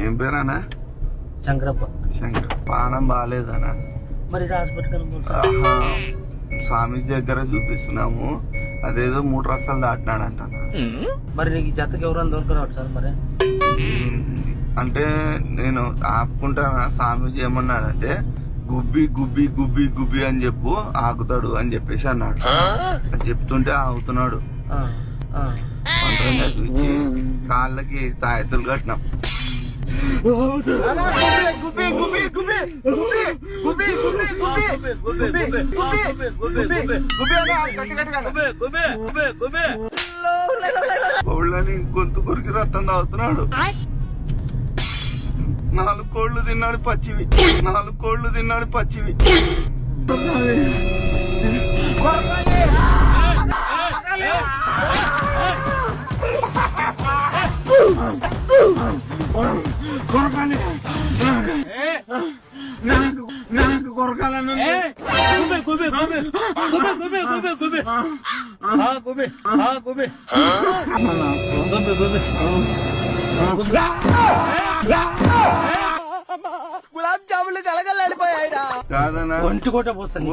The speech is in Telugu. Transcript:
ఏం పేరానా? శంకరప్ప. శంకర్. పానం బాగాలేదనా? మరి హాస్పిటల్ స్వామి దగ్గర చూపిస్తున్నాము. అదేదో 3 రస్తాలు దాటినాడంట. మరి నీకు జతకి ఎవరైనా దొరకరాడు సార్? మరి అంటే నేను ఆపుకుంటానా? స్వామీజీ ఏమన్నాడంటే గుబ్బి గుబ్బి గుబ్బి గుబ్బి అని చెప్పు ఆకుతాడు అని చెప్పేసి అన్నాడు. చెప్తుంటే ఆగుతున్నాడు. మంత్రం చదివించి కాళ్ళకి తాయెత్తులు కట్టినాం. కోళ్ళని గొంతు కొరికి రక్తం తాగుతున్నాడు. 4 కోళ్లు తిన్నాడు పచ్చివి. 4 కోళ్లు తిన్నాడు పచ్చివి. నాకు కొరకాలను గులాబ్ జాములు కలగలడిపోయాయిరా. కాదనా? ఒంటి కోట పోస్తాను.